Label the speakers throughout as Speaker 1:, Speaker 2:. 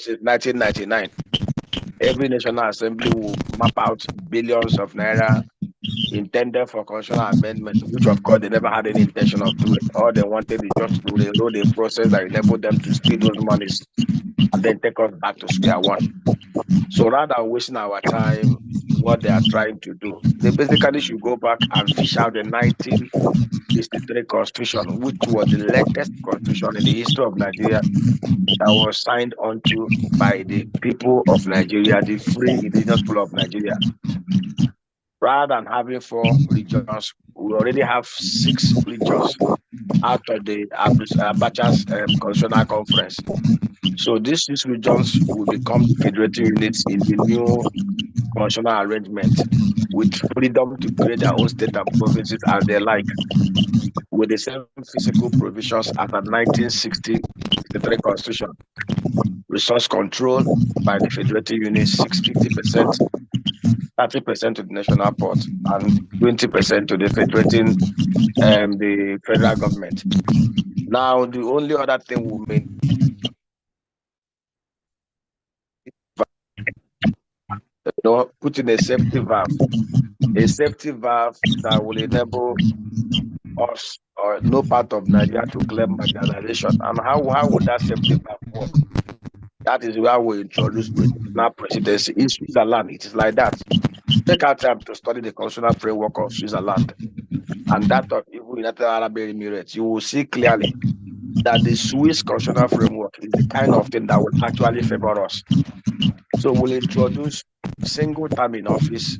Speaker 1: since 1999. Every National Assembly will map out billions of naira intended for constitutional amendment, which of course they never had any intention of doing. All they wanted is just to railroad a process that enabled them to steal those monies and then take us back to square one. So rather than wasting our time, what they are trying to do, they basically should go back and fish out the 1963 Constitution, which was the latest constitution in the history of Nigeria that was signed onto by the people of Nigeria, the free indigenous people of Nigeria. Rather than having 4 regions, we already have 6 regions out of the Abacha's Constitutional Conference. So these 6 regions will become federating units in the new constitutional arrangement, with freedom to create their own state and provinces as they like, with the same physical provisions as the 1963 Constitution. Resource control by the federating units, 50%, 30% to the national port, and 20% to the federating the federal government. Now, the only other thing we may put in a safety valve that will enable us or no part of Nigeria to claim marginalization. And how would that safety valve work? That is where we introduce regional presidency. In Switzerland, it is like that. Take our time to study the constitutional framework of Switzerland and that of even United Arab Emirates. You will see clearly that the Swiss constitutional framework is the kind of thing that will actually favor us. So we'll introduce single term in office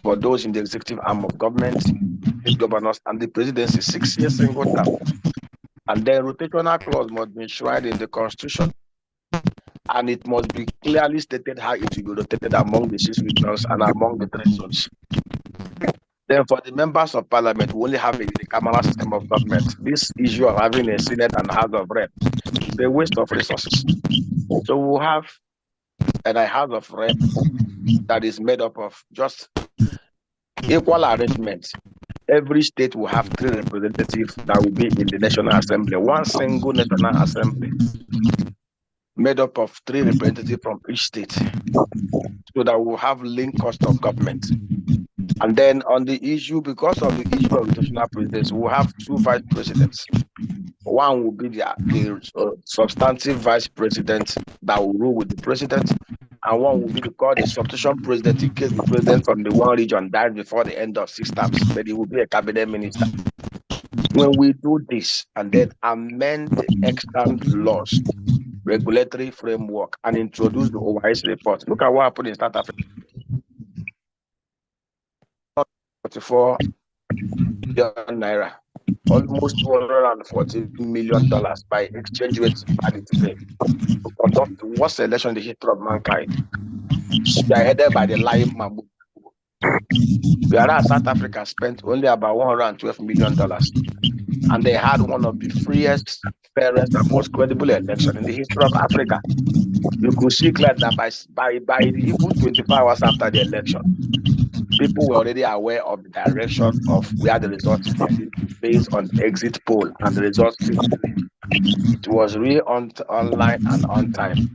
Speaker 1: for those in the executive arm of government, state governors, and the presidency, 6 years single term. And then rotational clause must be enshrined in the constitution, and it must be clearly stated how it will be rotated among the 6 regions and among the 3 zones. Then for the members of parliament, we only have a unicameral system of government. This issue of having a Senate and House of Rep is a waste of resources. So we'll have a House of Rep that is made up of just equal arrangements. Every state will have 3 representatives that will be in the National Assembly, one single National Assembly made up of 3 representatives from each state, so that we'll have linked cost of government. And then on the issue, because of the issue of rotational presidency, we'll have 2 vice presidents. One will be the substantive vice president that will rule with the president, and one will be called the substitution president in case the president from the one region dies before the end of 6 terms, but he will be a cabinet minister. When we do this and then amend the extant laws, regulatory framework, and introduce the OIS report, look at what happened in South Africa. 44 billion naira, almost $240 million by exchange rate parity to conduct the worst election in the history of mankind, spearheaded by the lying Mahmoud. Whereas South Africa spent only about $112 million, and they had one of the freest, fairest, and most credible elections in the history of Africa. You could see clearly that by even 24 hours after the election, people were already aware of the direction of where the results were based on exit poll and the results. It was really online and on time.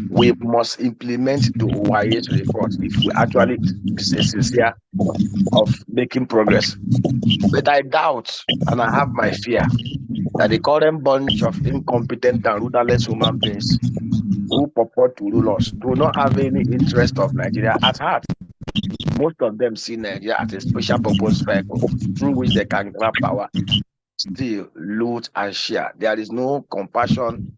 Speaker 1: We must implement the OIS report if we actually sincere of making progress. But I doubt, and I have my fear, that the current bunch of incompetent and rudderless human beings who purport to rule us do not have any interest of Nigeria at heart. Most of them see Nigeria as a special purpose vehicle through which they can grab power, steal, loot, and share. There is no compassion,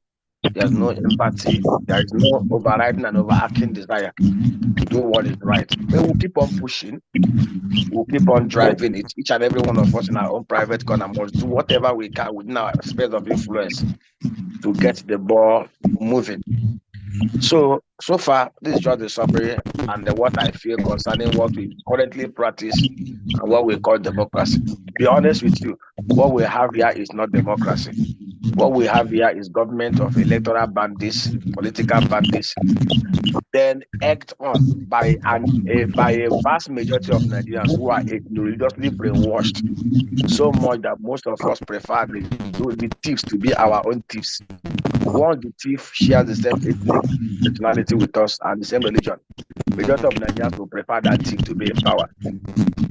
Speaker 1: there is no empathy, there is no overriding and overarching desire to do what is right. But we'll keep on pushing, we'll keep on driving it. Each and every one of us in our own private corner must do whatever we can within our space of influence to get the ball moving. So far, this is just the summary and what I feel concerning what we currently practice and what we call democracy. To be honest with you, what we have here is not democracy. What we have here is government of electoral bandits, political bandits, then act on by a vast majority of Nigerians who are religiously brainwashed, so much that most of us prefer the thieves to be our own thieves. Once the thief shares the same ethnic nationality with us and the same religion, majority of Nigerians will prefer that thief to be in power.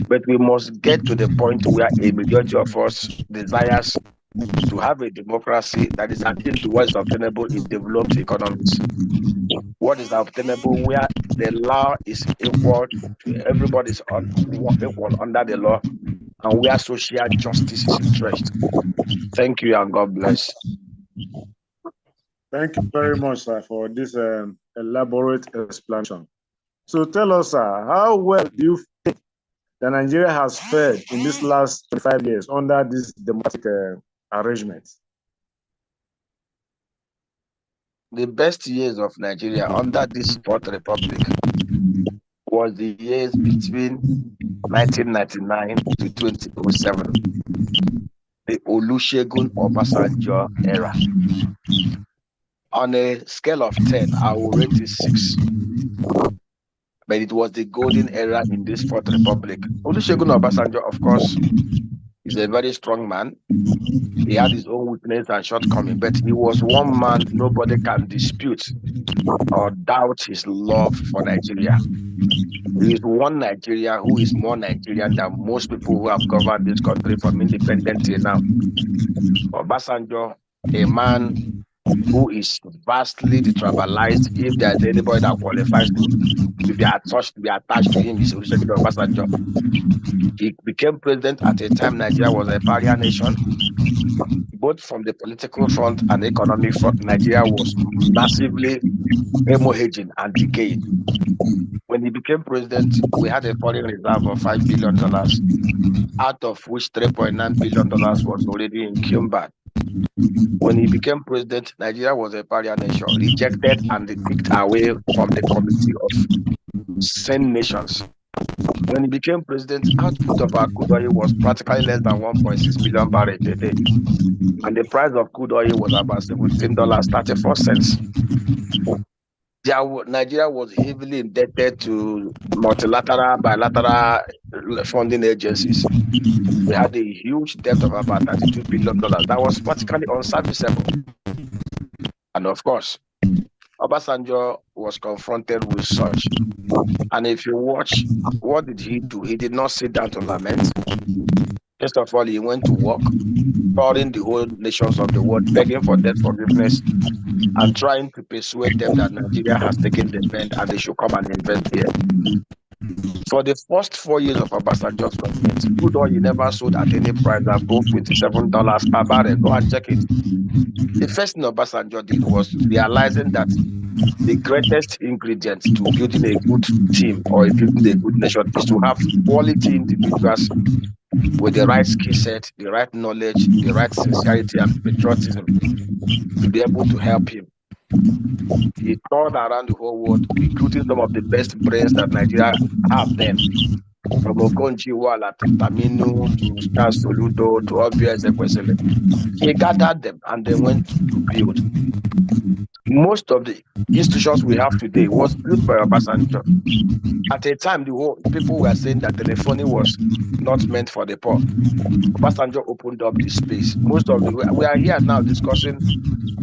Speaker 1: But we must get to the point where a majority of us desires to have a democracy that is akin to what is obtainable in developed economies. What is obtainable where the law is equal to everybody's equal under the law, and where social justice is entrenched. Thank you and God bless.
Speaker 2: Thank you very much, sir, for this elaborate explanation. So tell us, sir, how well do you think that Nigeria has fared in this last 25 years under this democratic arrangement?
Speaker 1: The best years of Nigeria under this Fourth Republic was the years between 1999 to 2007, the Olusegun Obasanjo era. On a scale of 10, I will rate it 6. But it was the golden era in this Fourth Republic. Olusegun Obasanjo, of course, is a very strong man. He had his own weakness and shortcoming, but he was one man nobody can dispute or doubt his love for Nigeria. He is one Nigeria who is more Nigerian than most people who have governed this country from independence till now. Obasanjo, a man who is vastly detribalized. If there's anybody that qualifies to be attached to him, is Olusegun Obasanjo. He became president at a time Nigeria was a pariah nation. Both from the political front and economic front, Nigeria was massively hemorrhaging and decaying. When he became president, we had a foreign reserve of $5 billion, out of which $3.9 billion was already in Cuba. When he became president, Nigeria was a pariah nation, rejected and kicked away from the Committee of Sane Nations. When he became president, output of our crude oil was practically less than 1.6 million barrels a day. And the price of crude oil was about $17.34. Nigeria was heavily indebted to multilateral, bilateral funding agencies. We had a huge debt of about $32 billion that was practically unserviceable. And of course, Obasanjo was confronted with such. And if you watch, what did he do? He did not sit down to lament. First of all, he went to work, touring the whole nations of the world, begging for debt forgiveness and trying to persuade them that Nigeria has taken the bend and they should come and invest here. For the first 4 years of Obasanjo's government, crude oil never sold at any price above $27 per barrel. Go and check it. The first thing Obasanjo did was realizing that the greatest ingredient to building a good team or building a good nation is to have quality individuals with the right skill set, the right knowledge, the right sincerity and patriotism to be able to help him. He toured around the whole world, recruiting some of the best brains that Nigeria have then, from Okonjo-Iweala to Taminu to Charles Soludo to Obiaraeri. He gathered them and they went to build. Most of the institutions we have today was built by Obasanjo. At a time, the whole people were saying that telephony was not meant for the poor. Obasanjo opened up this space. Most of we are here now discussing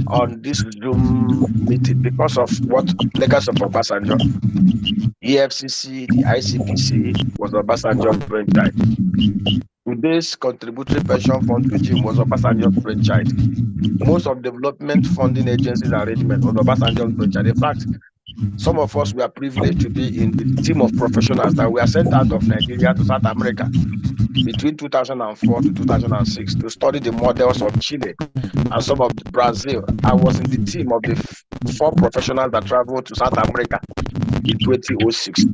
Speaker 1: on this Zoom meeting because of what legacy of Obasanjo. EFCC, the ICPC was Obasanjo's brainchild. Today's contributory pension fund regime was Obasanjo's brainchild. Most of development funding agencies arrangement was Obasanjo's brainchild. In fact, some of us were privileged to be in the team of professionals that were sent out of Nigeria to South America between 2004 to 2006 to study the models of Chile and some of Brazil. I was in the team of the 4 professionals that traveled to South America in 2006.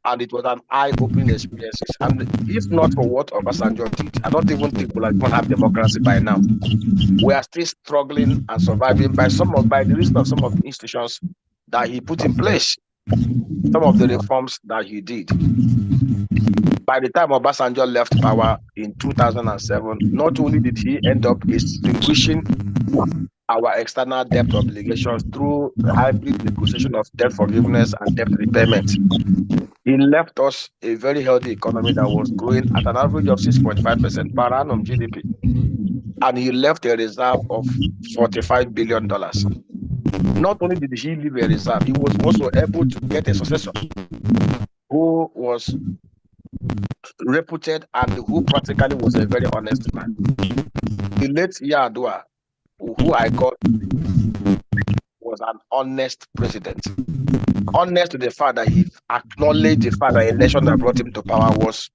Speaker 1: And it was an eye-opening experience. And if not for what Obasanjo did, I don't even think we'll have democracy by now. We are still struggling and surviving by the reason of some of the institutions that he put in place, some of the reforms that he did. By the time Obasanjo left power in 2007, not only did he end up extinguishing our external debt obligations through hybrid negotiation of debt forgiveness and debt repayment, he left us a very healthy economy that was growing at an average of 6.5% per annum GDP. and he left a reserve of $45 billion. Not only did he leave a reserve, he was also able to get a successor who was reputed and who practically was a very honest man. The late Yar'Adua, who I got, was an honest president. Honest to the fact that he acknowledged the fact that the election that brought him to power was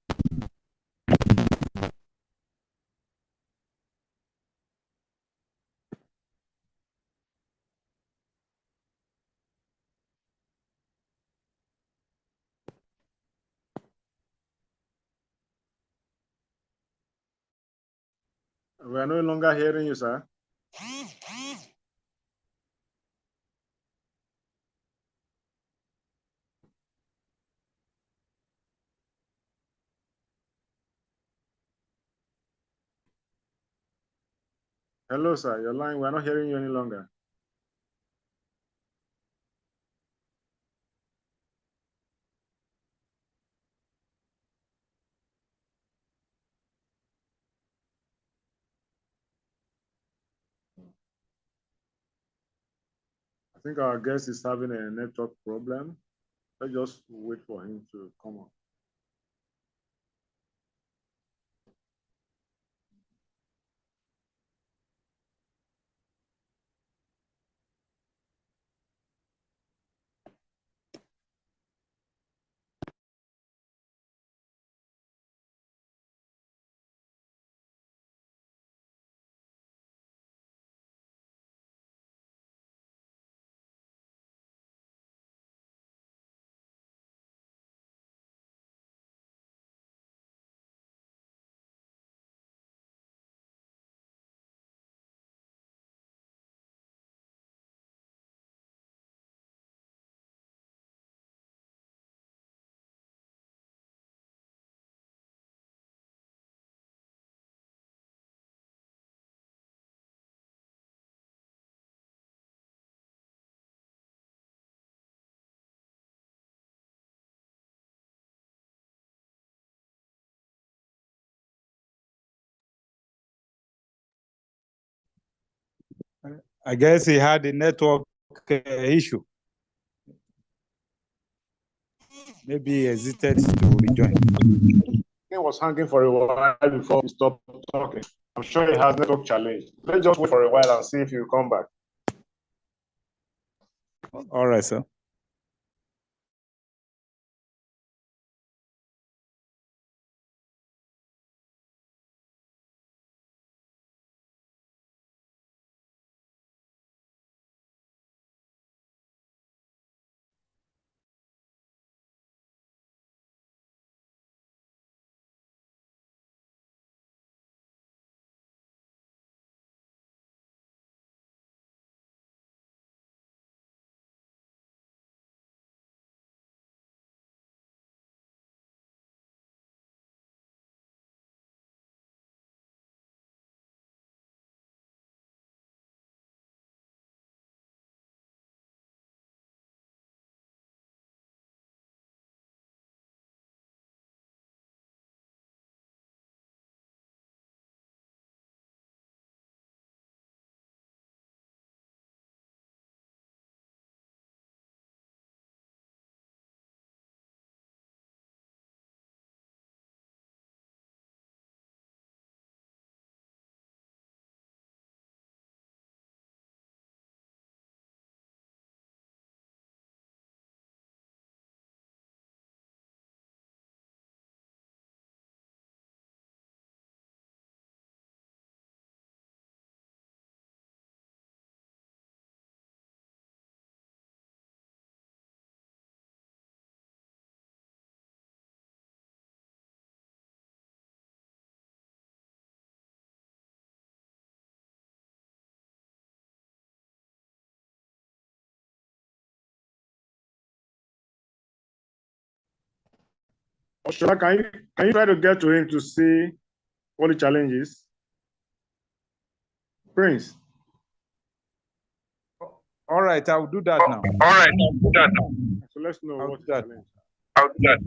Speaker 2: We are no longer hearing you, sir. Hello, sir. Your line, we are not hearing you any longer. I think our guest is having a network problem. Let's just wait for him to come on.
Speaker 3: I guess he had a network issue. Maybe he hesitated to rejoin.
Speaker 2: He was hanging for a while before he stopped talking. I'm sure he has network challenge. Let's just wait for a while and see if he'll come back.
Speaker 3: All right, sir.
Speaker 2: Oshola, can you try to get to him to see what the challenge is? Prince.
Speaker 3: All right, I'll do that now.
Speaker 2: All right, I'll do that now. So let's know
Speaker 3: I'll
Speaker 2: what
Speaker 3: do
Speaker 2: the
Speaker 3: that.
Speaker 2: challenge is. I'll do that.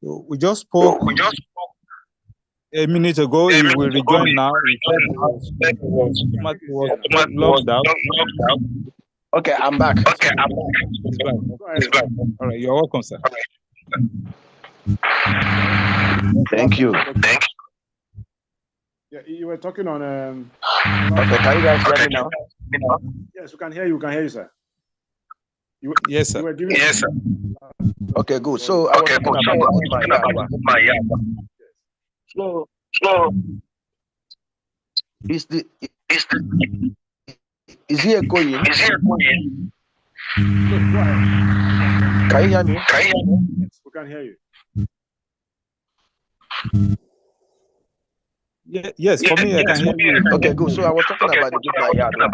Speaker 3: So we just spoke a minute ago. He will rejoin now. He said he was logged out.
Speaker 1: Okay, I'm back.
Speaker 3: He's back. All right, you're welcome, sir.
Speaker 1: Thank you.
Speaker 2: Yeah, you were talking on.
Speaker 1: Okay, can you guys hear me now?
Speaker 2: Yes, we can hear you. We can hear you, sir.
Speaker 3: Yes, sir.
Speaker 2: You were giving
Speaker 1: Yes, sir. Okay, good. So I was talking about my Yaba. So is he a going?
Speaker 2: No, go ahead.
Speaker 1: Can you hear me?
Speaker 2: Yes, we can hear you.
Speaker 3: Yes, for me, I can hear you.
Speaker 1: Okay, good. So I was talking about the good Yard and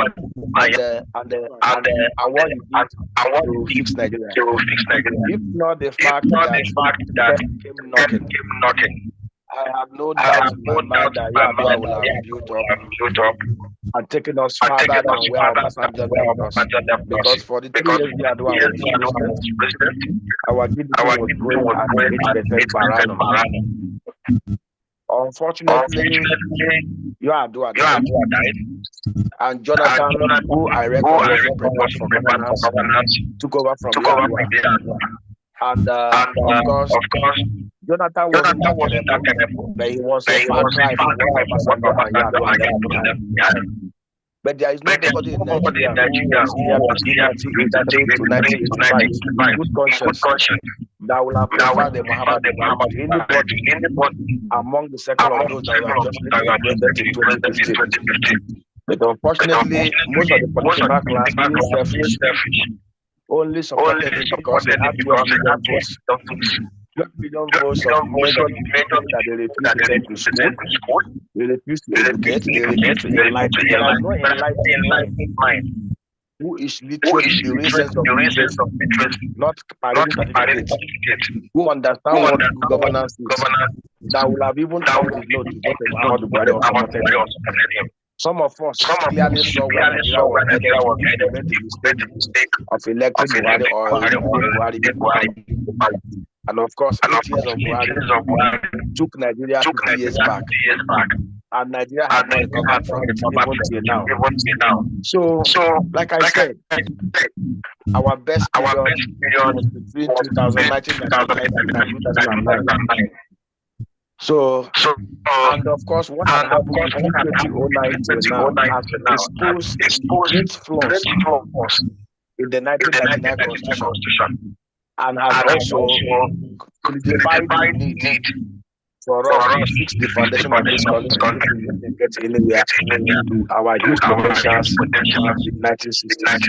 Speaker 1: what he did to fix Nigeria. If not the fact that came knocking, I have no doubt in my mind that Yadua will have built up and taken us farther than where Obasanjo left us. Because for the 3 years Yadua was president, our GDP was growing at 8% per annum. Unfortunately, Yadua died, and Jonathan, who I reckon was prepared for governance, took over from Yadua. And of course, Jonathan wasn't that careful, but he was a far cry from what Obasanjo and Yadua left behind. But there is nobody in Nigeria who was here between 1983 to 1985 with conscience that will have preferred the Muhammad Buhari to anybody among the circle of those that were just president in 2015. But unfortunately, most of the political class, being selfish, only supported him because he had 12 million votes. 12 million votes of major people that they refused to send to school, they refused to educate, they refused to enlighten. There is no enlightened mind who is literate in the real sense of literacy, not parading certificate, who understand what good governance is, that will have even thumbed his nose to Dr. Muhammadu Buhari or supported him. Some of us clearly saw where Nigeria was headed to if we made the mistake of electing Buhari or removing Buhari before. And of course, 8 years of Buhari took Nigeria 50 years back. And Nigeria has not recovered from it even till now. So, like I said, our best period was between 1995 and 2009. So, and of course, what had happened between 2009 till now has exposed great flaws in the 1999 Constitution and has also solidified the need for us to fix the foundation of this country and get anywhere to our huge potentials in the 1960s.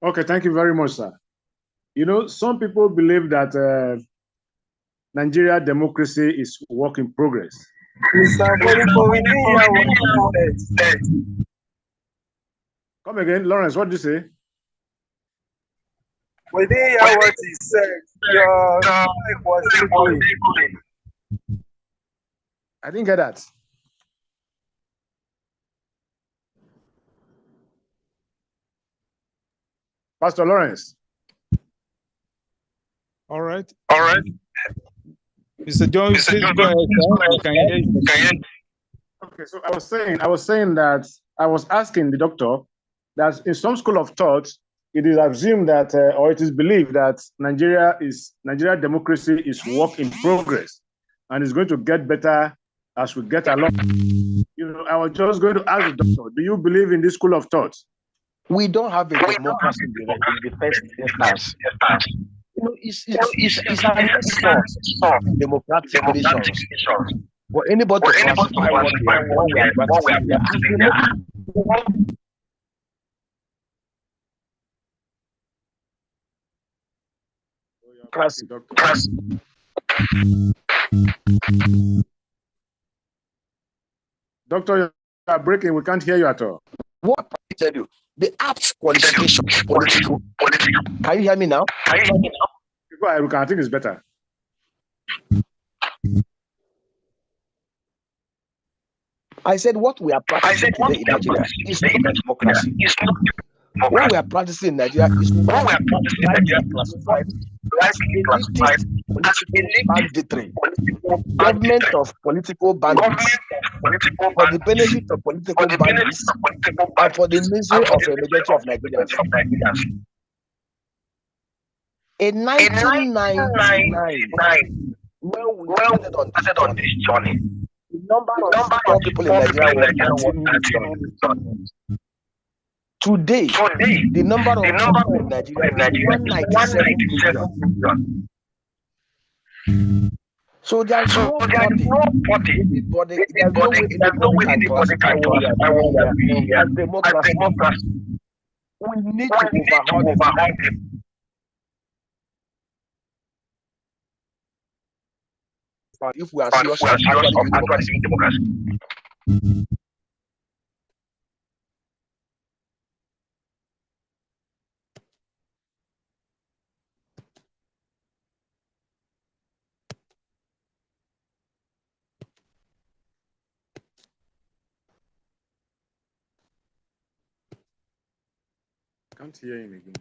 Speaker 2: Okay, thank you very much, sir. You know, some people believe that Nigeria democracy is work in progress. Come again, Lawrence, what did you say?
Speaker 4: We didn't hear what he said. Your mic was echoing.
Speaker 2: I didn't get that. Pastor Lawrence.
Speaker 3: All right.
Speaker 4: All right.
Speaker 3: Mr. Jones, please go ahead, sir. I can hear you.
Speaker 2: Okay, so I was saying that I was asking the doctor that in some school of thought, it is assumed that, or it is believed that Nigeria democracy is work in progress, and is going to get better as we get along. You know, I was just going to ask the doctor, do you believe in this school of thought?
Speaker 1: We don't have a democracy in the first instance. You know, it's an insult to democratic nations. For anybody to classify what we are practicing,
Speaker 2: Doctor, you are breaking. We can't hear you at all.
Speaker 1: What I tell you, the apt qualification political. Can you hear me now?
Speaker 2: Go ahead, I think it's better.
Speaker 1: I said what we are practicing today in Nigeria is not democracy. What we are practicing in Nigeria is what we are practicing classified as elitist banditry, government of political bandits, for the benefit of political bandits, and for the misery of a majority of Nigerians. In 1999, when we started on this journey, the number of poor people in Nigeria was 13 million. Today, the number of people in Nigeria is 197 million. So there's nobody, anybody, there's no way anybody can classify what we are doing here as democracy. We need to overhaul it. If we are serious of actually doing democracy.
Speaker 2: Can't hear him again.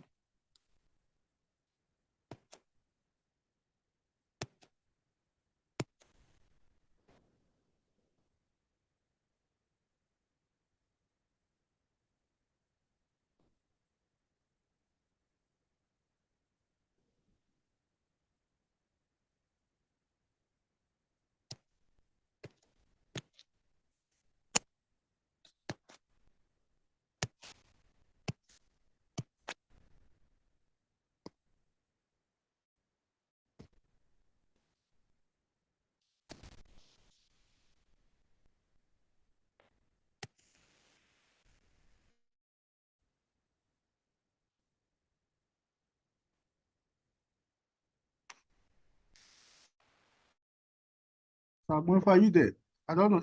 Speaker 5: Are you there? I don't know.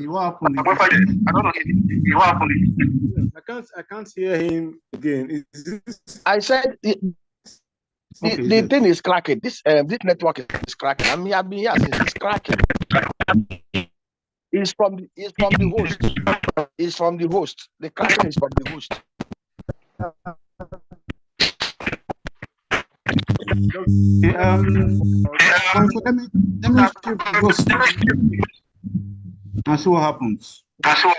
Speaker 5: What happened?
Speaker 2: I don't know. What happened? I can't hear him again.
Speaker 1: I said the thing is cracking. This network is cracking. I mean, I've been here since it's cracking. It's from the host. It's from the host. The cracking is from the host.
Speaker 5: So let me and see what happens.
Speaker 2: Okay.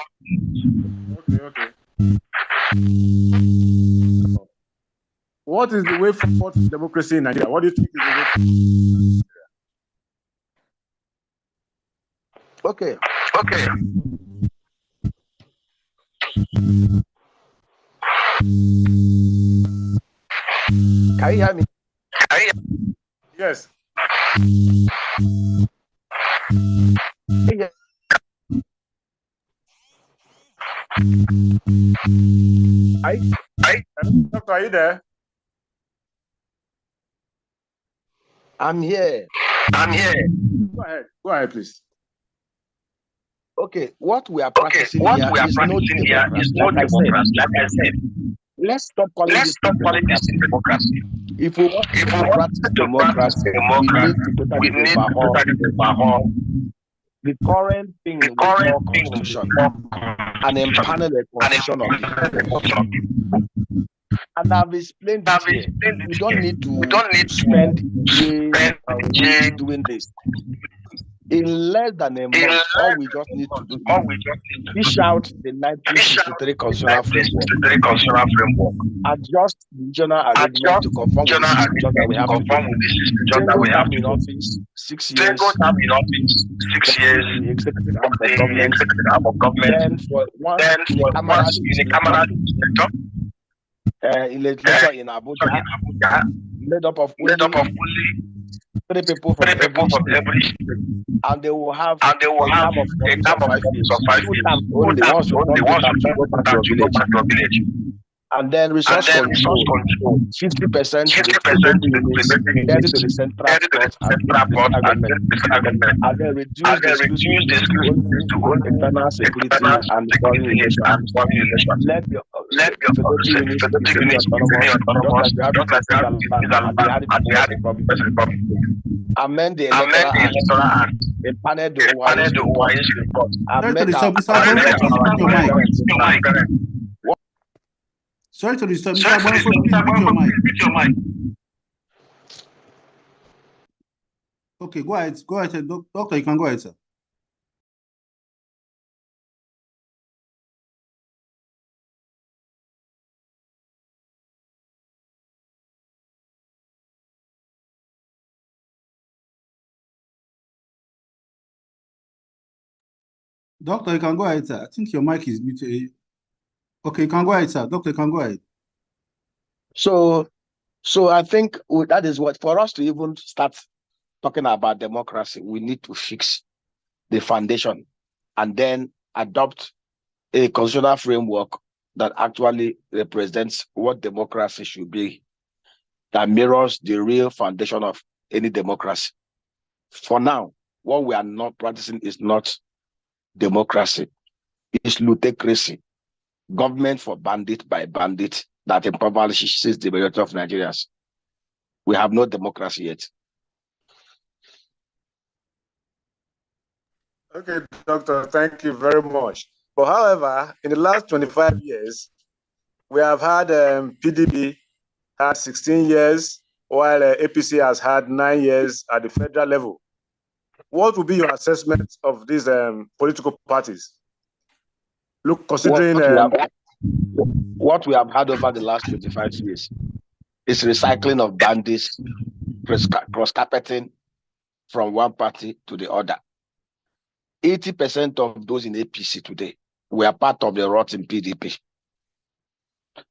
Speaker 2: What is the way forward to democracy in Nigeria? What do you think is the way forward?
Speaker 1: Okay. Can you hear me?
Speaker 2: Yes. Doctor, are you there?
Speaker 1: I'm here.
Speaker 2: Go ahead, please.
Speaker 1: Okay, what we are practicing here is no democracy. Like I said, let's stop calling this democracy. If we want to practice democracy, we need to totally overhaul the current thing we call constitution and empanel the constitution of the people. And I've explained it here. We don't need to spend weeks doing this. In less than a month, all we just need to do is fish out the 1963 constitutional framework, adjust the regional arrangement to conform with the situation that we have today. Single term in office, 6 years, the executive arm of government. Then for one unicameral legislature in Abuja, made up of only 3 people from every state, and they will have a term of office of 5 years. 2 terms only. Once you come to term, you go back to your village. And then resource control, 50% to the state units, 30 to the central port and the government. And then reduce the exclusive list to only internal security and foreign relations. Let the federative units be semi-autonomous, just like we have it in Switzerland and we had it in the Republic. Amend the electoral act, empanel the OIS report, amend
Speaker 5: Sorry to disturb. Mr. Bonfo, please mute your mic. Okay, go ahead. Go ahead, Doctor. You can go ahead, sir. Doctor, you can go ahead, sir. I think your mic is muted. Okay, you can go ahead, sir. Doctor, you can go ahead.
Speaker 1: So I think that is what, for us to even start talking about democracy, we need to fix the foundation and then adopt a constitutional framework that actually represents what democracy should be, that mirrors the real foundation of any democracy. For now, what we are not practicing is not democracy. It's ludocracy. Government for bandit by bandit that impoverishes the majority of Nigerians. We have no democracy yet.
Speaker 2: Okay, Doctor, thank you very much. But however, in the last 25 years, we have had PDP had 16 years, while APC has had 9 years at the federal level. What would be your assessment of these political parties? Look, considering
Speaker 1: what we have had over the last 25 years is recycling of bandits, cross-carpeting from one party to the other. 80% of those in APC today were part of the rot in PDP.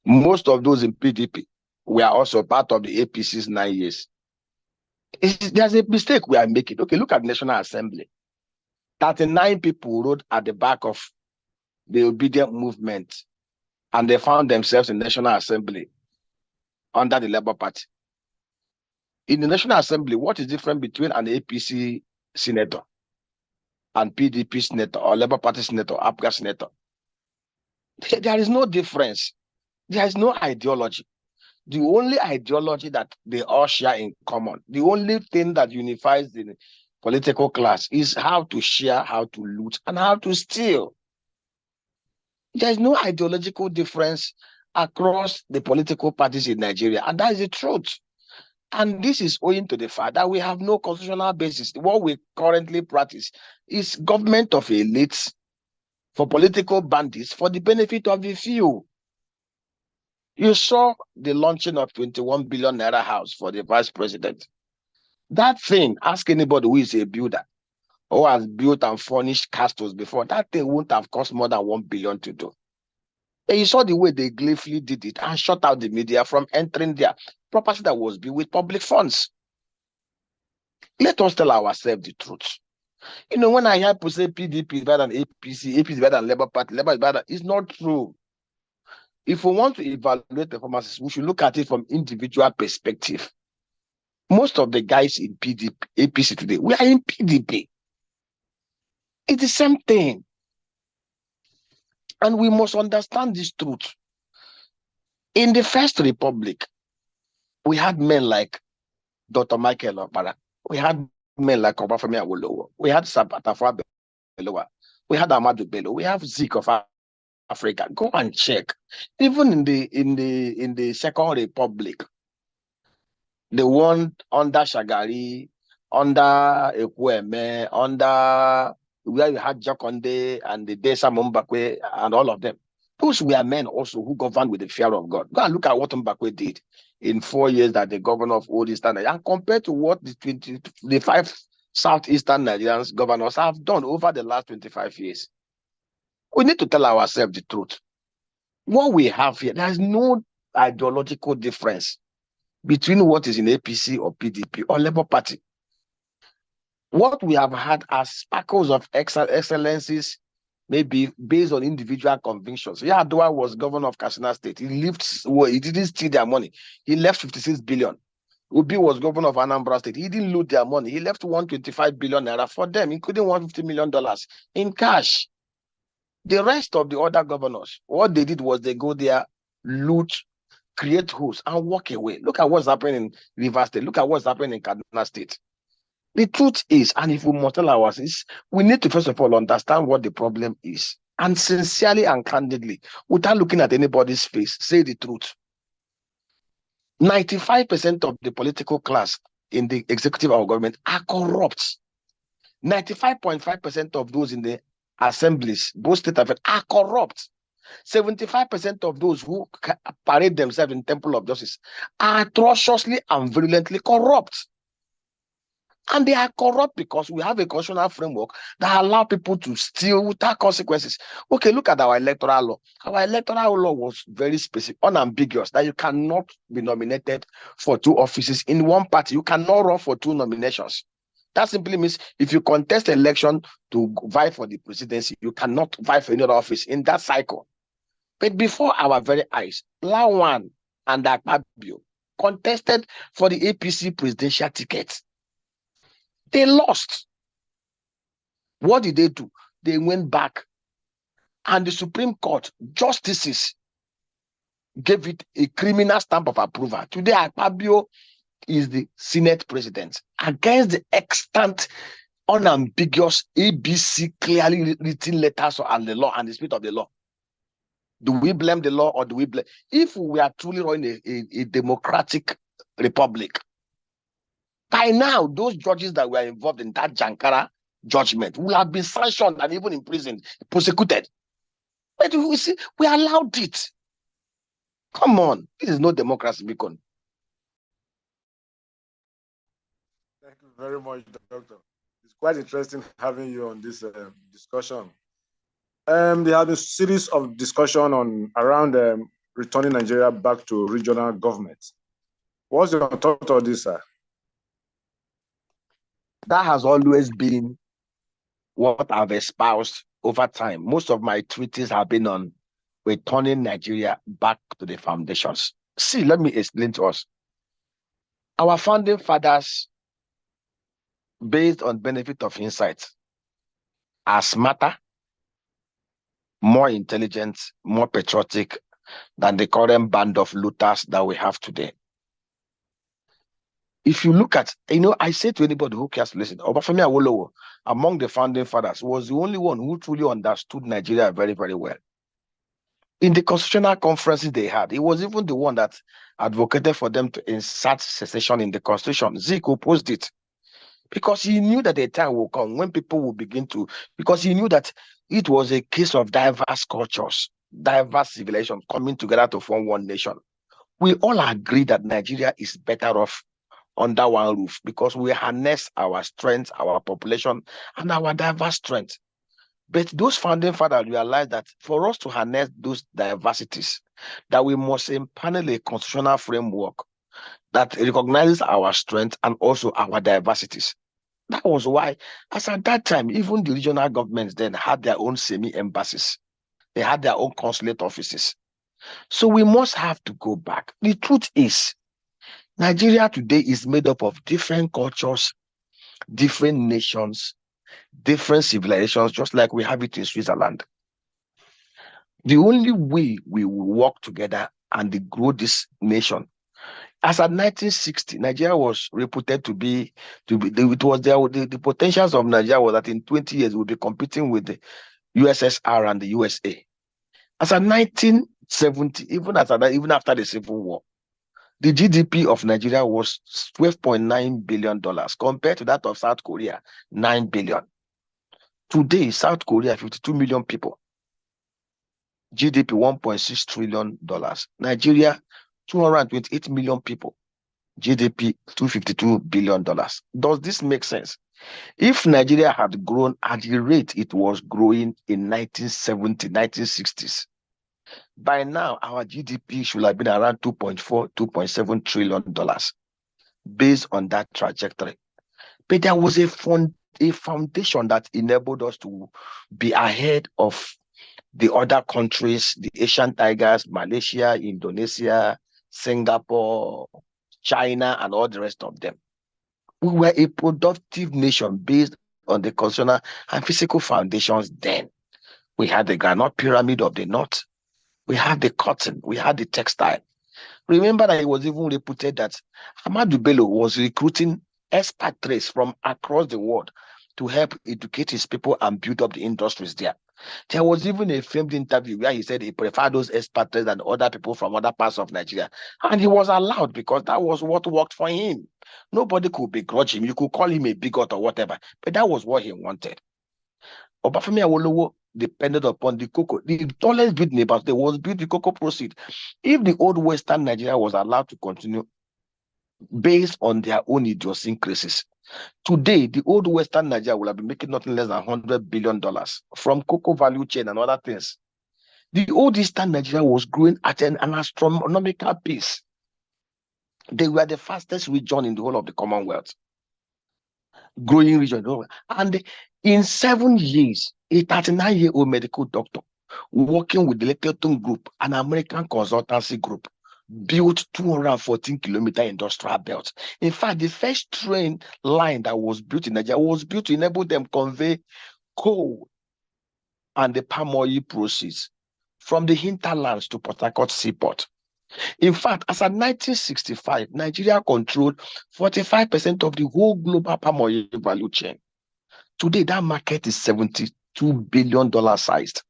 Speaker 1: Most of those in PDP were also part of the APC's 9 years. There's a mistake we are making. Okay, look at the National Assembly. 39 people rode at the back of the obedient movement, and they found themselves in the National Assembly under the Labour Party. In the National Assembly, what is different between an APC senator and PDP senator or Labour Party senator or APGA senator? There is no difference. There is no ideology. The only ideology that they all share in common, the only thing that unifies the political class is how to share, how to loot, and how to steal. There is no ideological difference across the political parties in Nigeria, and that is the truth. And this is owing to the fact that we have no constitutional basis. What we currently practice is government of elites for political bandits for the benefit of the few. You saw the launching of 21 billion naira house for the vice president. That thing, ask anybody who is a builder or has built and furnished castles before, that thing wouldn't have cost more than 1 billion to do. And you saw the way they gleefully did it and shut out the media from entering their property that was built with public funds. Let us tell ourselves the truth. You know, when I hear people say PDP is better than APC, APC is better than Labour Party, Labour is better, it's not true. If we want to evaluate performances, we should look at it from individual perspective. Most of the guys in PDP, APC today, we are in PDP. It's the same thing. And we must understand this truth. In the First Republic, we had men like Dr. Michael Opara. We had men like Obafemi Awolowo. We had Tafawa Balewa. We had Ahmadu Bello. We have Zeke of Africa. Go and check. Even in the Second Republic, the one under Shagari, under Ekweme, under where you had Jokonde and the Desa Mumbakwe and all of them. Those were men also who governed with the fear of God. Go and look at what Mbakwe did in 4 years that the governor of Old Eastern Nigeria, and compared to what the 5 Southeastern Nigerians governors have done over the last 25 years. We need to tell ourselves the truth. What we have here, there is no ideological difference between what is in APC or PDP or Labour Party. What we have had are sparkles of excellencies, maybe based on individual convictions. Yar'Adua was governor of Katsina State. He didn't steal their money. He left 56 billion. Obi was governor of Anambra State. He didn't loot their money. He left 125 billion naira for them, including $150 million in cash. The rest of the other governors, what they did was they go there, loot, create holes, and walk away. Look at what's happening in Rivers State. Look at what's happening in Kaduna State. The truth is, and if we must tell ourselves, we need to first of all understand what the problem is, and sincerely and candidly, without looking at anybody's face, say the truth. 95% of the political class in the executive of government are corrupt. 95.5% of those in the assemblies, both state and federal, are corrupt. 75% of those who parade themselves in Temple of Justice are atrociously and virulently corrupt. And they are corrupt because we have a constitutional framework that allows people to steal without consequences. Okay, look at our electoral law. Our electoral law was very specific, unambiguous, that you cannot be nominated for 2 offices in one party. You cannot run for 2 nominations. That simply means if you contest election to vie for the presidency, you cannot vie for any other office in that cycle. But before our very eyes, Lawan and Akpabio contested for the APC presidential ticket. They lost. What did they do? They went back, and the Supreme Court justices gave it a criminal stamp of approval. Today, Akpabio is the Senate president against the extant, unambiguous ABC clearly written letters and the law and the spirit of the law. Do we blame the law or do we blame? If we are truly running a democratic republic, by now, those judges that were involved in that Jankara judgment will have been sanctioned and even imprisoned, prosecuted. But we see, we allowed it. Come on, this is no democracy, Bicon.
Speaker 2: Thank you very much, Doctor. It's quite interesting having you on this discussion. There have been a series of discussion around returning Nigeria back to regional government. What's your thought on this, sir?
Speaker 1: That has always been what I've espoused over time. Most of my treaties have been on returning Nigeria back to the foundations. See, let me explain to us. Our founding fathers, based on benefit of insight, are smarter, more intelligent, more patriotic than the current band of looters that we have today. If you look at, I say to anybody who cares to listen, Obafemi Awolowo, among the founding fathers, was the only one who truly understood Nigeria very, very well. In the constitutional conferences they had, he was even the one that advocated for them to insert secession in the constitution. Zik opposed it because he knew that a time will come when people will begin to, because he knew that it was a case of diverse cultures, diverse civilizations coming together to form one nation. We all agree that Nigeria is better off under one roof because we harness our strength, our population, and our diverse strength. But those founding fathers realized that for us to harness those diversities, that we must impanel a constitutional framework that recognizes our strength and also our diversities. That was why, as at that time, even the regional governments then had their own semi-embassies. They had their own consulate offices. So we must have to go back. The truth is, Nigeria today is made up of different cultures, different nations, different civilizations, just like we have it in Switzerland. The only way we will work together and grow this nation, as at 1960, Nigeria was reputed to be the potentials of Nigeria was that in 20 years we'll be competing with the USSR and the USA. As of 1970, even after the Civil War, the GDP of Nigeria was $12.9 billion compared to that of South Korea, 9 billion. Today, South Korea, 52 million people, GDP $1.6 trillion. Nigeria, 228 million people, GDP $252 billion. Does this make sense? If Nigeria had grown at the rate it was growing in 1970, 1960s, by now our GDP should have been around $2.4, $2.7 trillion based on that trajectory. But there was a foundation that enabled us to be ahead of the other countries, the Asian tigers, Malaysia, Indonesia, Singapore, China, and all the rest of them. We were a productive nation based on the constitutional and physical foundations then. We had the granite pyramid of the north. We had the cotton. We had the textile. Remember that it was even reported that Ahmadu Bello was recruiting expatriates from across the world to help educate his people and build up the industries there. There was even a filmed interview where he said he preferred those expatriates than other people from other parts of Nigeria. And he was allowed because that was what worked for him. Nobody could begrudge him. You could call him a bigot or whatever, but that was what he wanted. Obafemi Awolowo depended upon the cocoa. The tallest building about there was built the cocoa proceed. If the old Western Nigeria was allowed to continue based on their own idiosyncrasies, today the old Western Nigeria will have been making nothing less than $100 billion from cocoa value chain and other things. The old Eastern Nigeria was growing at an astronomical pace. They were the fastest region in the whole of the Commonwealth. Growing region. And in 7 years, a 39-year-old medical doctor working with the Leclerc Group, an American consultancy group, built 214-kilometer industrial belt. In fact, the first train line that was built in Nigeria was built to enable them convey coal and the palm oil proceeds from the hinterlands to Port Harcourt seaport. In fact, as of 1965, Nigeria controlled 45% of the whole global palm oil value chain. Today, that market is $72 billion sized.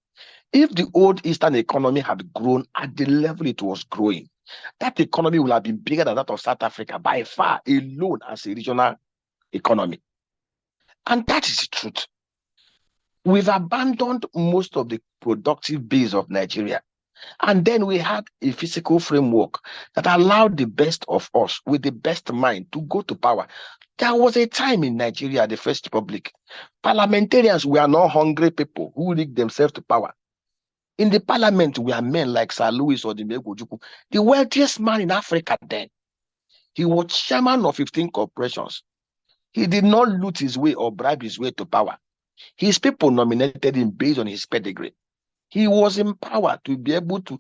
Speaker 1: If the old Eastern economy had grown at the level it was growing, that economy would have been bigger than that of South Africa by far alone as a regional economy. And that is the truth. We've abandoned most of the productive base of Nigeria. And then we had a physical framework that allowed the best of us with the best mind to go to power. There was a time in Nigeria, the First Republic, parliamentarians were not hungry people who rigged themselves to power. In the parliament were men like Sir Louis Odimegwu, the wealthiest man in Africa then. He was chairman of 15 corporations. He did not loot his way or bribe his way to power. His people nominated him based on his pedigree. He was empowered to be able to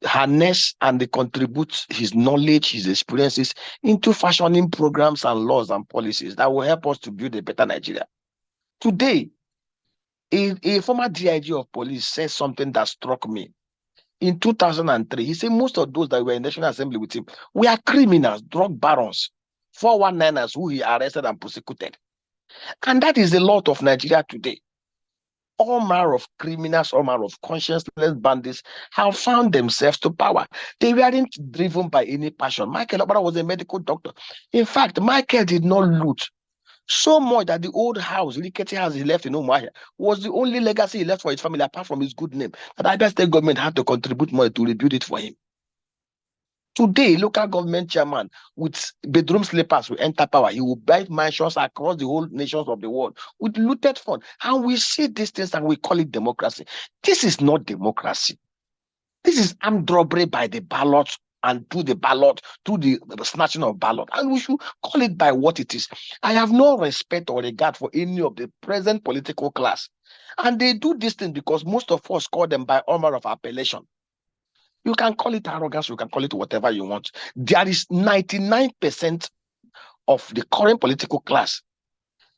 Speaker 1: harness and contribute his knowledge, his experiences into fashioning programs and laws and policies that will help us to build a better Nigeria. Today, a former DIG of police said something that struck me. In 2003, he said most of those that were in National Assembly with him were criminals, drug barons, 419ers who he arrested and prosecuted. And that is a lot of Nigeria today. All manner of criminals, all manner of conscienceless bandits have found themselves to power. They weren't driven by any passion. Michael Obara was a medical doctor. In fact, Michael did not loot so much that the old house, Likete house he left in Umuahia, was the only legacy he left for his family apart from his good name. That Abia State government had to contribute more to rebuild it for him. Today, local government chairman with bedroom slippers will enter power. He will buy mansions across the whole nations of the world with looted funds. And we see these things and we call it democracy. This is not democracy. This is armed robbery by the ballot and through the ballot, through the snatching of ballot. And we should call it by what it is. I have no respect or regard for any of the present political class. And they do this thing because most of us call them by honor of appellation. You can call it arrogance, you can call it whatever you want. There is 99% of the current political class.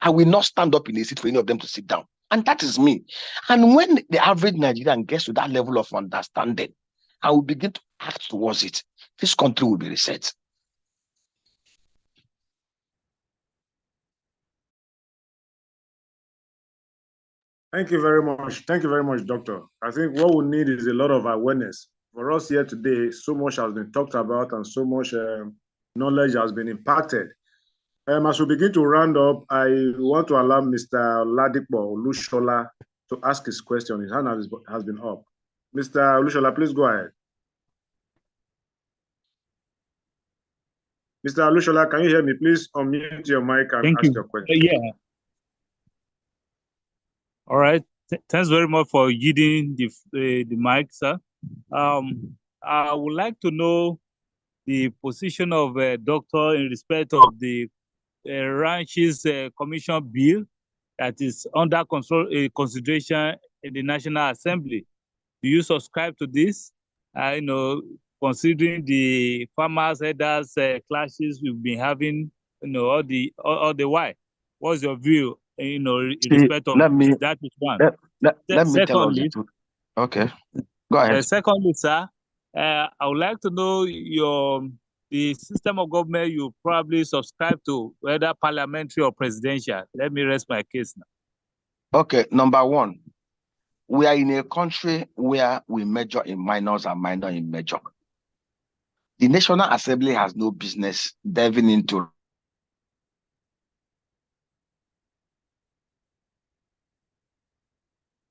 Speaker 1: I will not stand up in a seat for any of them to sit down. And that is me. And when the average Nigerian gets to that level of understanding, I will begin to act towards it. This country will be reset.
Speaker 2: Thank you very much. Thank you very much, Doctor. I think what we need is a lot of awareness. For us here today, so much has been talked about and so much knowledge has been impacted. As we begin to round up, I want to allow Mr. Ladipo Lushola to ask his question. His hand has been up. Mr. Lushola, please go ahead. Mr. Lushola, can you hear me? Please unmute your mic and ask your question.
Speaker 3: Yeah. All right. Thanks very much for yielding the mic, sir. I would like to know the position of doctor in respect of the ranches commission bill that is under consideration in the National Assembly. Do you subscribe to this? Considering the farmers' headers clashes we've been having, all the while. What's your view, in respect of that is one?
Speaker 1: Let me tell you. Okay, go ahead.
Speaker 3: Secondly, sir, I would like to know the system of government you probably subscribe to, whether parliamentary or presidential. Let me rest my case now.
Speaker 1: Okay, number one, we are in a country where we major in minors and minor in major. The National Assembly has no business delving into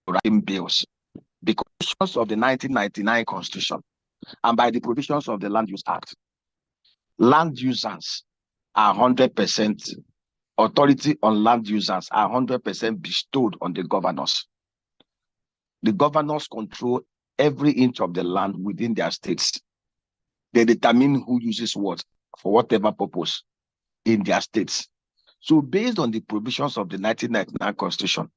Speaker 1: writing bills because of the 1999 Constitution and by the provisions of the Land Use Act. Land users are 100%, authority on land users are 100% bestowed on the governors. The governors control every inch of the land within their states. They determine who uses what for whatever purpose in their states. So based on the provisions of the 1999 Constitution,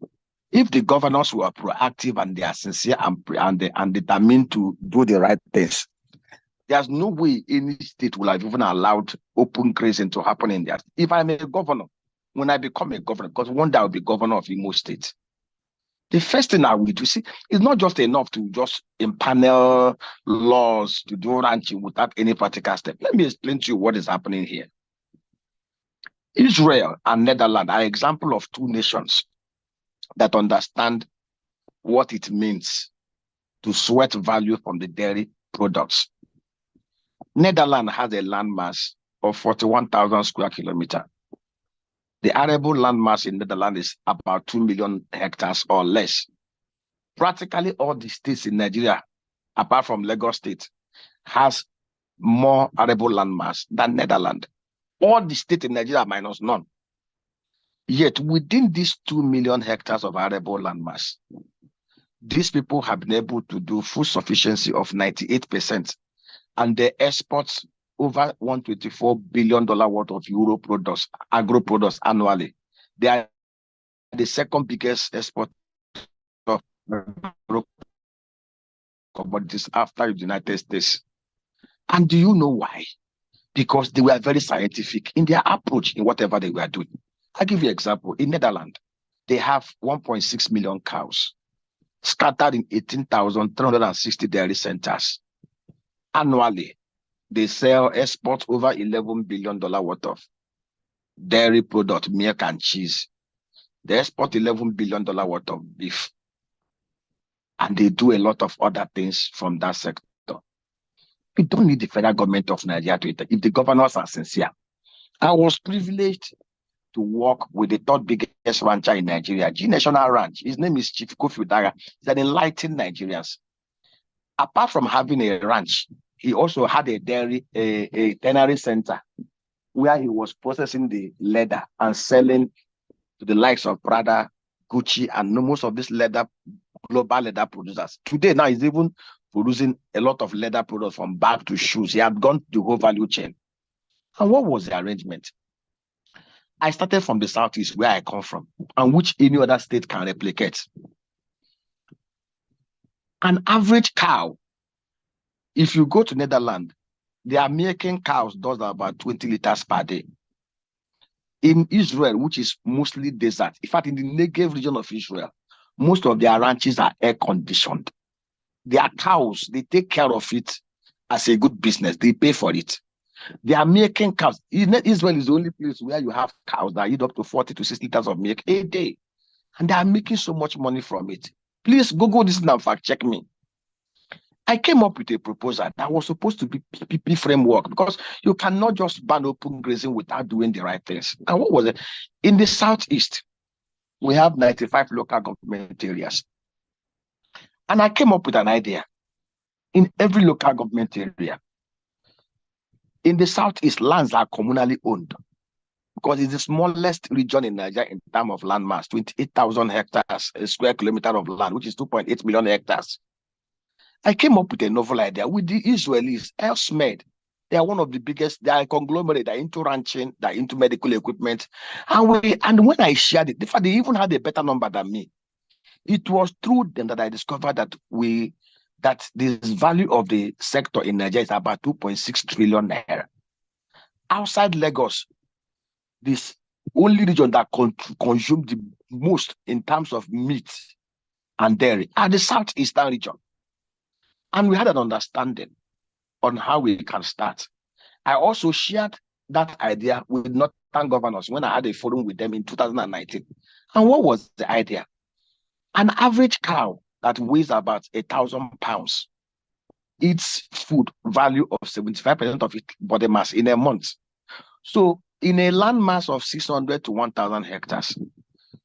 Speaker 1: if the governors were proactive and they are sincere and determined to do the right things, there's no way any state will have even allowed open grazing to happen in there. If I'm a governor, when I become a governor, because one day I'll be governor of Imo State, the first thing I will do, see, it's not just enough to just impanel laws to do ranching without any particular step. Let me explain to you what is happening here. Israel and Netherlands are example of two nations that understand what it means to sweat value from the dairy products. Netherlands has a landmass of 41,000 square kilometers. The arable landmass in Netherlands is about 2 million hectares or less. Practically all the states in Nigeria, apart from Lagos State, has more arable landmass than Netherlands. All the states in Nigeria minus none. Yet within these 2 million hectares of arable landmass, these people have been able to do food sufficiency of 98%, and they export over $124 billion worth of Euro products, agro products annually. They are the second biggest exporter of commodities after the United States. And do you know why? Because they were very scientific in their approach in whatever they were doing. I'll give you an example. In Netherlands, they have 1.6 million cows scattered in 18,360 dairy centers. Annually, they export over $11 billion worth of dairy product, milk and cheese. They export $11 billion worth of beef. And they do a lot of other things from that sector. We don't need the federal government of Nigeria to if the governors are sincere. I was privileged to work with the third biggest rancher in Nigeria, G National Ranch. His name is Chief Kofi Udara. He's an enlightened Nigerian. Apart from having a ranch, he also had a tannery center where he was processing the leather and selling to the likes of Prada, Gucci, and most of these global leather producers. Today, now he's even producing a lot of leather products from bag to shoes. He had gone the whole value chain. And what was the arrangement? I started from the Southeast, where I come from, and which any other state can replicate. An average cow, if you go to Netherlands, the American cows does about 20 liters per day. In Israel, which is mostly desert, in fact, in the Negev region of Israel, most of their ranches are air-conditioned. Their cows, they take care of it as a good business. They pay for it. The American cows, Israel is the only place where you have cows that eat up to 40 to 60 liters of milk a day. and they are making so much money from it. Please Google this and fact check me. I came up with a proposal that was supposed to be PPP framework, because you cannot just ban open grazing without doing the right things. And what was it? In the Southeast, we have 95 local government areas. And I came up with an idea. In every local government area, in the Southeast, lands are communally owned, because it's the smallest region in Nigeria in terms of land mass, 28,000 hectares, a square kilometer of land, which is 2.8 million hectares. I came up with a novel idea with the Israelis, elsmed. They are one of the biggest, they are a conglomerate, they're into ranching, they're into medical equipment. And when I shared it, in fact, they even had a better number than me. It was through them that I discovered that the value of the sector in Nigeria is about 2.6 trillion naira. Outside Lagos, this only region that consumes the most in terms of meat and dairy are the Southeastern region. And we had an understanding on how we can start. I also shared that idea with Northern governors when I had a forum with them in 2019. And what was the idea? An average cow that weighs about 1,000 pounds eats food value of 75% of its body mass in a month. So in a land mass of 600 to 1,000 hectares,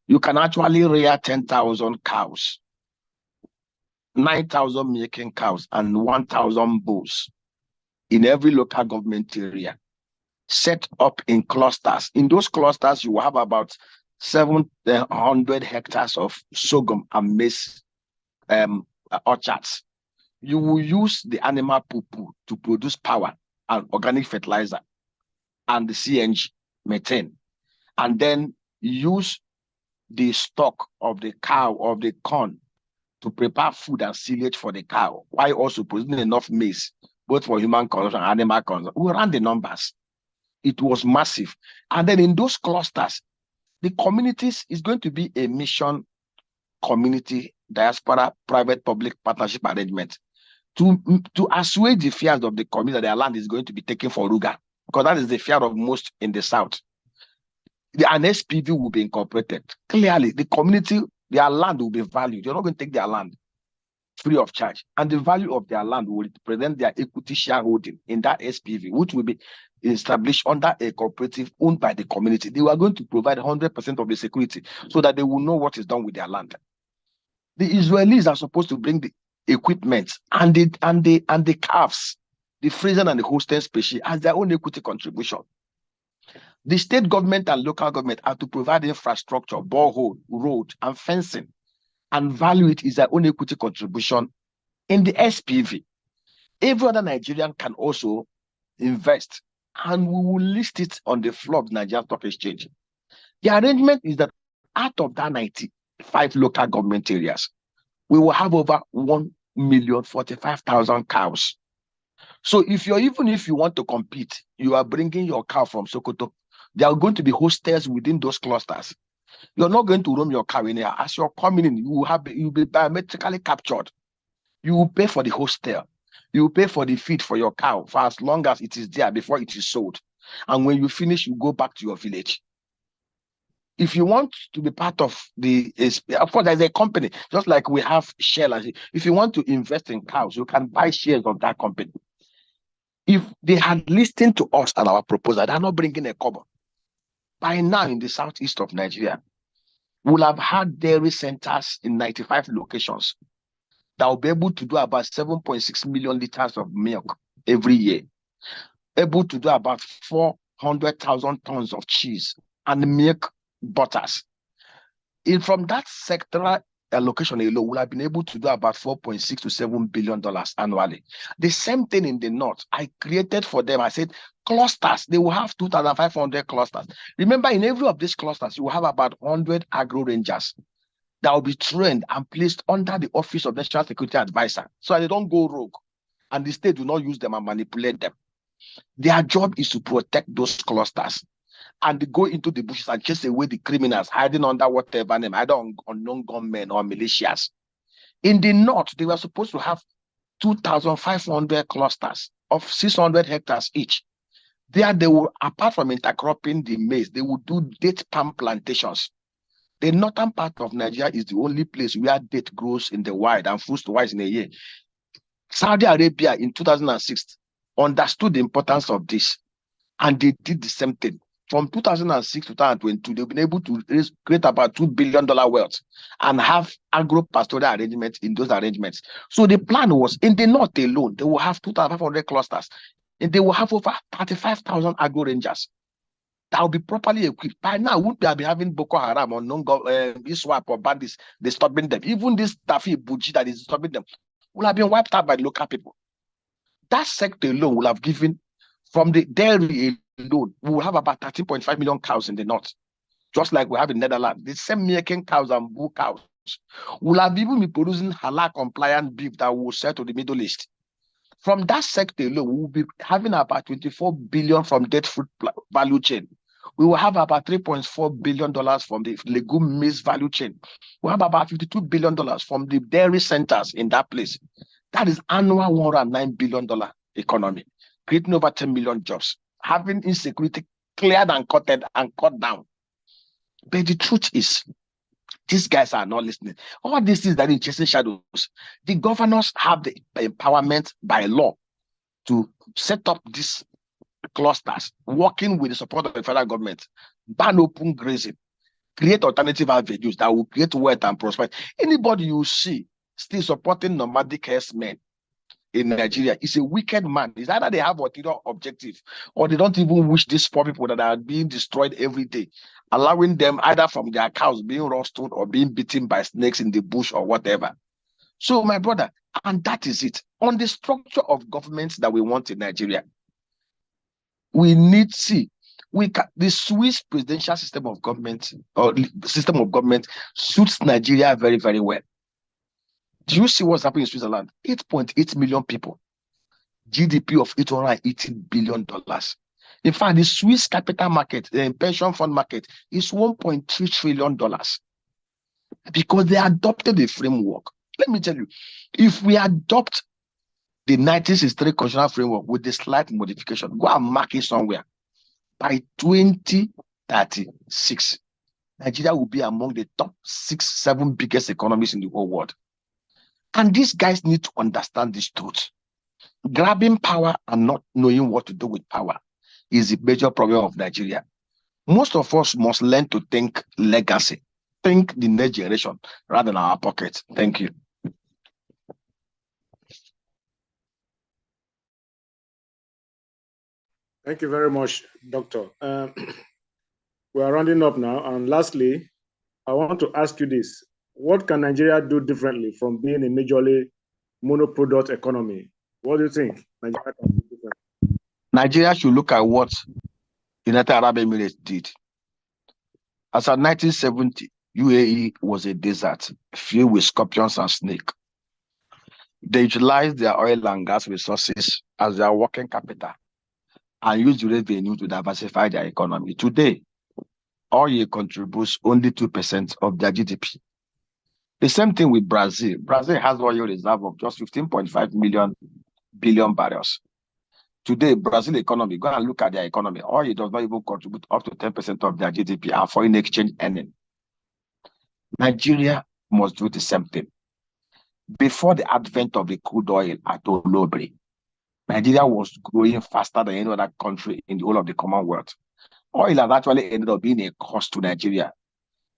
Speaker 1: you can actually rear 10,000 cows, 9,000 milking cows, and 1,000 bulls in every local government area, set up in clusters. In those clusters, you will have about 700 hectares of sorghum and maize orchards. You will use the animal poo to produce power and organic fertilizer and the CNG, methane, and then use the stock of the cow, of the corn, to prepare food and silage for the cow, while also producing enough maize, both for human consumption and animal consumption. We ran the numbers. It was massive. And then in those clusters, the communities is going to be a mission community, diaspora, private, public partnership arrangement to assuage the fears of the community that their land is going to be taken for Ruga, because that is the fear of most in the South. An SPV will be incorporated. Clearly, the community, their land will be valued. You're not going to take their land free of charge. And the value of their land will represent their equity shareholding in that SPV, which will be established under a cooperative owned by the community. They are going to provide 100% of the security so that they will know what is done with their land. The Israelis are supposed to bring the equipment and the calves, the freezer and the hosting species as their own equity contribution. The state government and local government are to provide infrastructure, borehole, road, and fencing, and value it is their own equity contribution in the SPV. Every other Nigerian can also invest, and we will list it on the floor of the Nigerian Stock Exchange. The arrangement is that out of that 95 local government areas, we will have over 1,045,000 cows. So even if you want to compete, you are bringing your cow from Sokoto. There are going to be hostels within those clusters. You're not going to roam your cow in here. As you're coming in, you'll be biometrically captured. You will pay for the hostel. You will pay for the feed for your cow for as long as it is there before it is sold. And when you finish, you go back to your village. If you want to be part of of course, there's a company, just like we have Shell. If you want to invest in cows, you can buy shares of that company. If they had listened to us and our proposal, they're not bringing a cover. By now, in the southeast of Nigeria, we'll have had dairy centers in 95 locations that will be able to do about 7.6 million liters of milk every year, able to do about 400,000 tons of cheese and milk butters. From that sectoral allocation alone, we'll have been able to do about $4.6 to $7 billion annually. The same thing in the north. I created for them, I said, clusters. They will have 2,500 clusters. Remember, in every of these clusters, you will have about 100 agro rangers that will be trained and placed under the Office of National Security Advisor, so they don't go rogue and the state do not use them and manipulate them. Their job is to protect those clusters and go into the bushes and chase away the criminals hiding under whatever name, either unknown gunmen or militias. In the north, they were supposed to have 2,500 clusters of 600 hectares each. There, they will, apart from intercropping the maize, they will do date palm plantations. The northern part of Nigeria is the only place where date grows in the wild and fruits twice in a year. Saudi Arabia in 2006 understood the importance of this, and they did the same thing. From 2006 to 2022, they've been able to create about $2 billion wealth and have agro-pastoral arrangements in those arrangements. So the plan was, in the north alone, they will have 2,500 clusters, and they will have over 35,000 agro rangers that will be properly equipped. By now, wouldn't they be having Boko Haram or ISWAP or bandits disturbing them? Even this Tafi Buji that is disturbing them will have been wiped out by the local people. That sector alone will have given, from the dairy alone, we will have about 13.5 million cows in the north, just like we have in Netherlands. The same milking cows and bull cows will have even been producing halal compliant beef that will sell to the Middle East. From that sector alone, we will be having about 24 billion from dead fruit value chain. We will have about $3.4 billion from the legume maize value chain. We have about $52 billion from the dairy centers in that place. That is annual $109 billion economy, creating over 10 million jobs, having insecurity cleared and cut down. But the truth is, these guys are not listening. All these things that are in chasing shadows, the governors have the empowerment by law to set up these clusters, working with the support of the federal government, ban open grazing, create alternative avenues that will create wealth and prosperity. Anybody you see still supporting nomadic herdsmen in Nigeria is a wicked man. It's either they have ulterior objective, or they don't even wish these poor people that are being destroyed every day, allowing them either from their cows being roasted or being beaten by snakes in the bush or whatever. So, my brother, and that is it. On the structure of governments that we want in Nigeria, we need the Swiss presidential system of government suits Nigeria very, very well. Do you see what's happening in Switzerland? 8.8 million people, GDP of $880 billion. In fact, the Swiss capital market, the pension fund market, is $1.3 trillion because they adopted a framework. Let me tell you, if we adopt the 1963 constitutional framework with the slight modification, go and mark it somewhere, by 2036, Nigeria will be among the top 6-7 biggest economies in the whole world. And these guys need to understand this truth. Grabbing power and not knowing what to do with power is the major problem of Nigeria. Most of us must learn to think legacy, think the next generation rather than our pockets. Thank you.
Speaker 2: Thank you very much, Doctor. We are rounding up now. And lastly, I want to ask you this. What can Nigeria do differently from being a majorly monoproduct economy? What do you think Nigeria can do differently?
Speaker 1: Nigeria should look at what United Arab Emirates did. As of 1970, UAE was a desert filled with scorpions and snakes. They utilized their oil and gas resources as their working capital and used the revenue to diversify their economy. Today, oil contributes only 2% of their GDP. The same thing with Brazil. Brazil has oil reserve of just 15.5 billion barrels. Today, Brazil economy, go and look at their economy. Oil does not even contribute up to 10% of their GDP and foreign exchange earning. Nigeria must do the same thing. Before the advent of the crude oil at Olobre, Nigeria was growing faster than any other country in the whole of the Commonwealth. Oil has actually ended up being a cost to Nigeria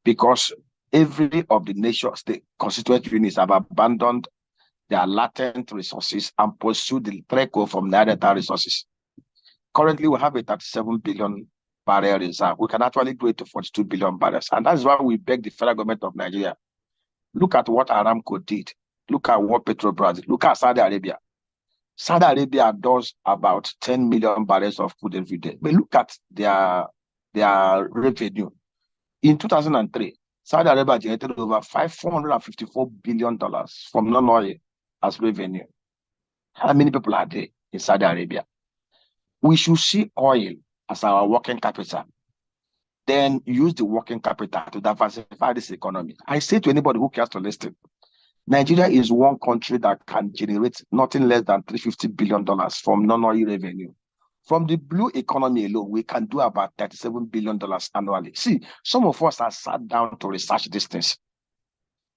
Speaker 1: because every of the nation's constituent units have abandoned their latent resources and pursued the treco from the other resources. Currently, we have a 37 billion barrel reserve. We can actually go to 42 billion barrels. And that's why we beg the federal government of Nigeria. Look at what Aramco did. Look at what Petrobras did. Look at Saudi Arabia. Saudi Arabia does about 10 million barrels of crude every day. But look at their revenue. In 2003, Saudi Arabia generated over $454 billion from non-oil as revenue. How many people are there in Saudi Arabia? We should see oil as our working capital, then use the working capital to diversify this economy. I say to anybody who cares to listen, Nigeria is one country that can generate nothing less than $350 billion from non-oil revenue. From the blue economy alone, we can do about $37 billion annually. See, some of us have sat down to research these things.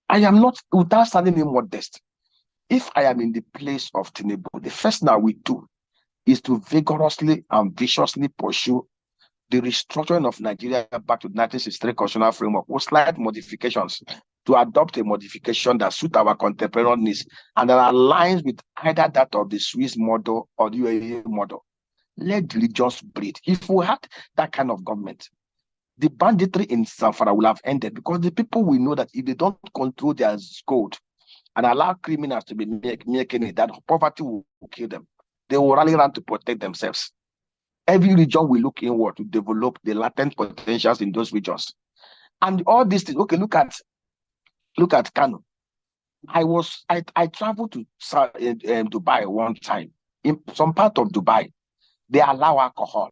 Speaker 1: I am not, without sounding modest, if I am in the place of Tinubu, the first thing I will do is to vigorously and viciously pursue the restructuring of Nigeria back to the 1963 constitutional framework with slight modifications to adopt a modification that suits our contemporary needs and that aligns with either that of the Swiss model or the UAE model. Let religions breathe. If we had that kind of government, the banditry in Zamfara will have ended, because the people will know that if they don't control their gold and allow criminals to be making it, that poverty will kill them. They will rally around to protect themselves. Every region will look inward to develop the latent potentials in those regions. And all these things, okay, look at Kano. I traveled to Dubai one time. In some part of Dubai, they allow alcohol,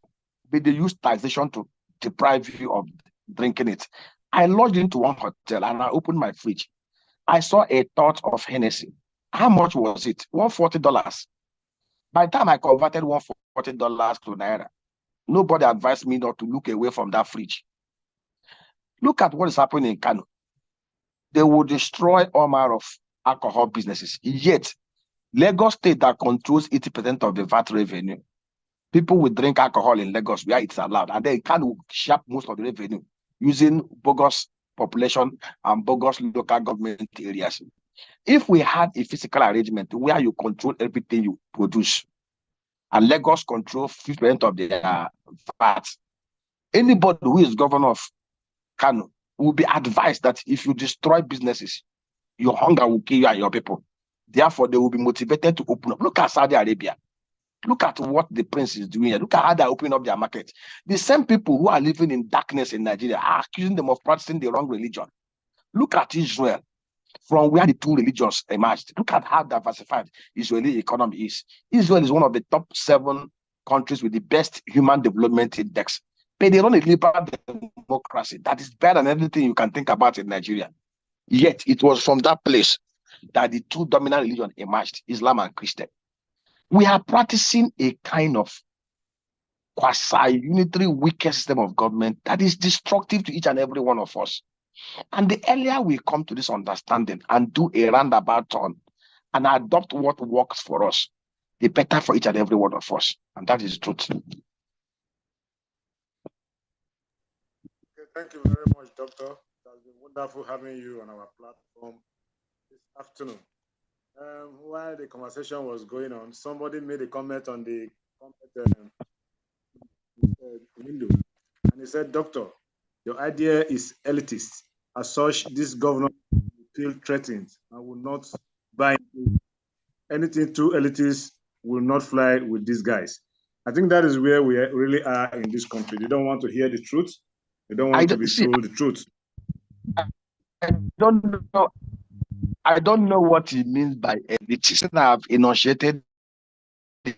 Speaker 1: but they use taxation to deprive you of drinking it. I lodged into one hotel and I opened my fridge. I saw a tot of Hennessy. How much was it? $140. By the time I converted $140 to Naira, nobody advised me not to look away from that fridge. Look at what is happening in Kano. They will destroy all manner of alcohol businesses. Yet, Lagos State that controls 80% of the VAT revenue, people will drink alcohol in Lagos where it's allowed, and then Kano share most of the revenue using bogus population and bogus local government areas. If we had a physical arrangement where you control everything you produce, and Lagos control 50% of the VAT, anybody who is governor of Kano will be advised that if you destroy businesses, your hunger will kill you and your people. Therefore, they will be motivated to open up. Look at Saudi Arabia. Look at what the prince is doing here. Look at how they're opening up their market. The same people who are living in darkness in Nigeria are accusing them of practicing the wrong religion. Look at Israel, from where the two religions emerged. Look at how diversified Israeli economy is. Israel is one of the top 7 countries with the best human development index. But they run a liberal democracy that is better than anything you can think about in Nigeria. Yet it was from that place that the two dominant religions emerged, Islam and Christian. We are practicing a kind of quasi-unitary wicked system of government that is destructive to each and every one of us. And the earlier we come to this understanding and do a roundabout turn and adopt what works for us, the better for each and every one of us. And that is the truth.
Speaker 2: Okay, thank you very much, Doctor. It has been wonderful having you on our platform this afternoon. While the conversation was going on, somebody made a comment on the window, and he said, "Doctor, your idea is elitist. As such, this governor will feel threatened and will not buy anything too elitist. Will not fly with these guys." I think that is where we really are in this country. They don't want to hear the truth. They don't want to be told the truth.
Speaker 1: I don't know what he means by elitist. I've enunciated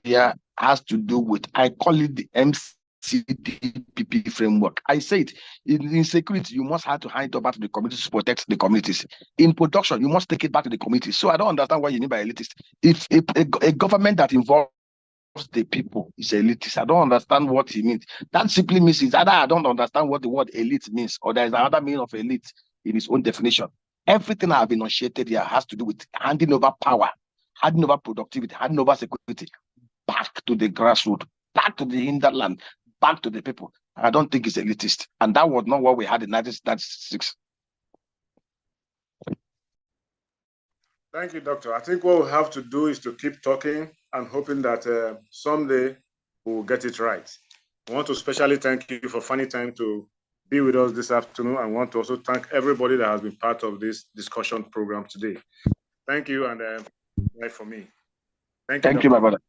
Speaker 1: here has to do with, I call it the MCDPP framework. I say it, in security, you must have to hand it over to the communities to protect the communities. In production, you must take it back to the communities. So I don't understand what you mean by elitist. If a government that involves the people is elitist, I don't understand what he means. That simply means it's either I don't understand what the word elite means, or there is another meaning of elite in its own definition. Everything I have enunciated here has to do with handing over power, handing over productivity, handing over security back to the grassroots, back to the hinterland, back to the people. I don't think it's elitist. And that was not what we had in 1996.
Speaker 2: Thank you, Doctor. I think what we have to do is to keep talking and hoping that someday we'll get it right. I want to especially thank you for finding time to be with us this afternoon. I want to also thank everybody that has been part of this discussion program today. Thank you, and right for me.
Speaker 1: Thank you, my brother.